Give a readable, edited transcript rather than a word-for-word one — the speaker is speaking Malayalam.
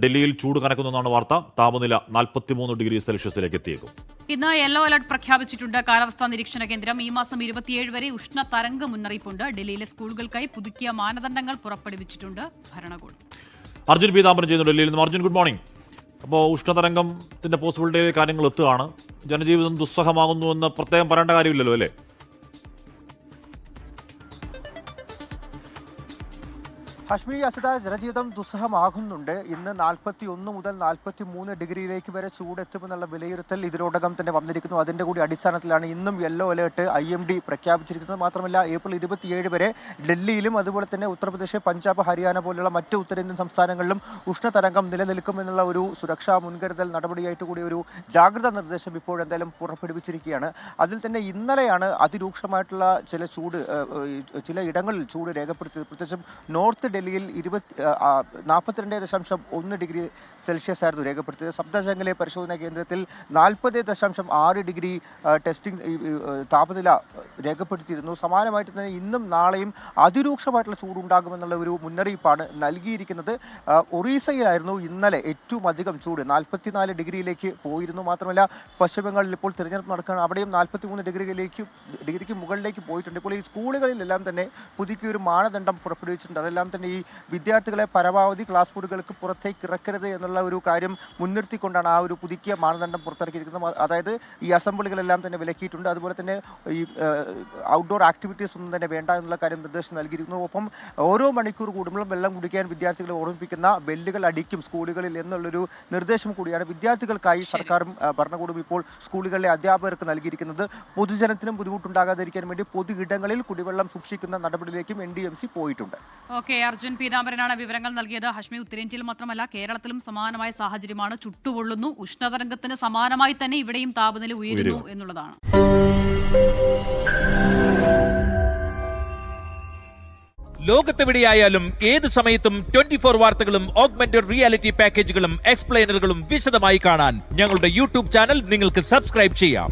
ഡൽഹിയിൽ ചൂട് കനക്കുന്നെന്നാണ് വാർത്ത. താപനില 43 ഡിഗ്രി സെൽഷ്യസിലേക്ക് എത്തിയേക്കും. ഇന്ന് യെല്ലോ അലർട്ട് പ്രഖ്യാപിച്ചിട്ടുണ്ട് കാലാവസ്ഥാ നിരീക്ഷണ കേന്ദ്രം. ഈ മാസം 27 വരെ ഉഷ്ണതരംഗ മുന്നറിയിപ്പുണ്ട്. ഡൽഹിയിലെ സ്കൂളുകൾക്കായി പുതുക്കിയ മാനദണ്ഡങ്ങൾ പുറപ്പെടുവിച്ചിട്ടുണ്ട് ഭരണകൂടം. അർജുൻ പീതാംബരൻ ചെയ്യുന്നു ഡൽഹിയിൽ നിന്ന്. Arjun, good morning. അപ്പോൾ ഉഷ്ണതരംഗത്തിന്റെ പോസിബിലിറ്റി കാര്യങ്ങൾ എത്തുകയാണ്. ജനജീവിതം ദുസ്സഹമാകുന്നുവെന്ന് പ്രത്യേകം പറയേണ്ട കാര്യമില്ലല്ലോ അല്ലേ? ഹാഷ്മി, അസദ, ജനജീവിതം ദുസ്സഹമാകുന്നുണ്ട്. ഇന്ന് 41 മുതൽ 43 ഡിഗ്രിയിലേക്ക് വരെ ചൂടെത്തുമെന്നുള്ള വിലയിരുത്തൽ ഇതിനോടകം തന്നെ വന്നിരിക്കുന്നു. അതിന്റെ കൂടി അടിസ്ഥാനത്തിലാണ് ഇന്നും യെല്ലോ അലേർട്ട് IMD പ്രഖ്യാപിച്ചിരിക്കുന്നത്. മാത്രമല്ല, ഏപ്രിൽ 27 വരെ ഡൽഹിയിലും അതുപോലെ തന്നെ ഉത്തർപ്രദേശ്, പഞ്ചാബ്, ഹരിയാന പോലുള്ള മറ്റ് ഉത്തരേന്ത്യൻ സംസ്ഥാനങ്ങളിലും ഉഷ്ണതരംഗം നിലനിൽക്കുമെന്നുള്ള ഒരു സുരക്ഷാ മുൻകരുതൽ നടപടിയായിട്ട് കൂടി ഒരു ജാഗ്രതാ നിർദ്ദേശം ഇപ്പോഴെന്തായാലും പുറപ്പെടുവിച്ചിരിക്കുകയാണ്. അതിൽ തന്നെ ഇന്നലെയാണ് അതിരൂക്ഷമായിട്ടുള്ള ചില ഇടങ്ങളിൽ ചൂട് രേഖപ്പെടുത്തിയത്. പ്രത്യേകിച്ചും നോർത്ത് ഡൽഹിയിൽ 42.1 ഡിഗ്രി സെൽഷ്യസ് ആയിരുന്നു രേഖപ്പെടുത്തിയത്. സബ്ദജംഗിലെ പരിശോധനാ കേന്ദ്രത്തിൽ 40.6 ഡിഗ്രി ടെസ്റ്റിംഗ് താപനില രേഖപ്പെടുത്തിയിരുന്നു. സമാനമായിട്ട് തന്നെ ഇന്നും നാളെയും അതിരൂക്ഷമായിട്ടുള്ള ചൂടുണ്ടാകുമെന്നുള്ള ഒരു മുന്നറിയിപ്പാണ് നൽകിയിരിക്കുന്നത്. ഒറീസയിലായിരുന്നു ഇന്നലെ ഏറ്റവും അധികം ചൂട്, 44 ഡിഗ്രിയിലേക്ക് പോയിരുന്നു. മാത്രമല്ല, പശ്ചിമ ബംഗാളിൽ ഇപ്പോൾ തിരഞ്ഞെടുപ്പ് നടക്കുകയാണ്. അവിടെയും 43 ഡിഗ്രിക്ക് മുകളിലേക്ക് പോയിട്ടുണ്ട്. ഇപ്പോൾ ഈ സ്കൂളുകളിലെല്ലാം തന്നെ പുതുക്കിയൊരു മാനദണ്ഡം പുറപ്പെടുവിച്ചിട്ടുണ്ട്. അതെല്ലാം തന്നെ ഈ വിദ്യാർത്ഥികളെ പരമാവധി ക്ലാസ് മുറികൾക്ക് പുറത്തേക്ക് ഇറക്കരുത് എന്നുള്ള ഒരു കാര്യം മുൻനിർത്തിക്കൊണ്ടാണ് ആ ഒരു പുതുക്കിയ മാനദണ്ഡം പുറത്തിറക്കിയിരിക്കുന്നത്. അതായത് ഈ അസംബ്ലികളെല്ലാം തന്നെ വിലക്കിയിട്ടുണ്ട്. അതുപോലെ തന്നെ ഈ ഔട്ട്ഡോർ ആക്ടിവിറ്റീസ് ഒന്നും തന്നെ വേണ്ട എന്നുള്ള കാര്യം നിർദ്ദേശം നൽകിയിരിക്കുന്നു. ഒപ്പം ഓരോ മണിക്കൂർ കൂടുമ്പോഴും വെള്ളം കുടിക്കാൻ വിദ്യാർത്ഥികളെ ഓർമ്മിപ്പിക്കുന്ന ബെല്ലുകൾ അടിക്കും സ്കൂളുകളിൽ എന്നുള്ളൊരു നിർദ്ദേശം കൂടിയാണ് വിദ്യാർത്ഥികൾക്കായി സർക്കാരും ഭരണകൂടവും ഇപ്പോൾ സ്കൂളുകളിലെ അധ്യാപകർക്ക് നൽകിയിരിക്കുന്നത്. പൊതുജനത്തിനും ബുദ്ധിമുട്ടുണ്ടാകാതിരിക്കാൻ വേണ്ടി പൊതു ഇടങ്ങളിൽ കുടിവെള്ളം സൂക്ഷിക്കുന്ന നടപടിയിലേക്കും NDMC പോയിട്ടുണ്ട്. ഓക്കെ, അർജുൻ പീതാംബരനാണ് വിവരങ്ങൾ നൽകിയത്. ഹാഷ്മി, ഉത്തരേന്ത്യയിൽ മാത്രമല്ല കേരളത്തിലും സമാനമായ സാഹചര്യമാണ്. ചുട്ടുപൊള്ളുന്നു. ഉഷ്ണതരംഗത്തിന് സമാനമായി തന്നെ ഇവിടെയും താപനില ഉയരുന്നു എന്നുള്ളതാണ്. ലോകത്തെവിടെയായാലും ഏത് സമയത്തും 24 വാർത്തകളും ഓഗ്മെന്റഡ് റിയാലിറ്റി പാക്കേജുകളും എക്സ്പ്ലെയിനറുകളും വിശദമായി കാണാൻ ഞങ്ങളുടെ YouTube ചാനൽ നിങ്ങൾക്ക് സബ്സ്ക്രൈബ് ചെയ്യാം.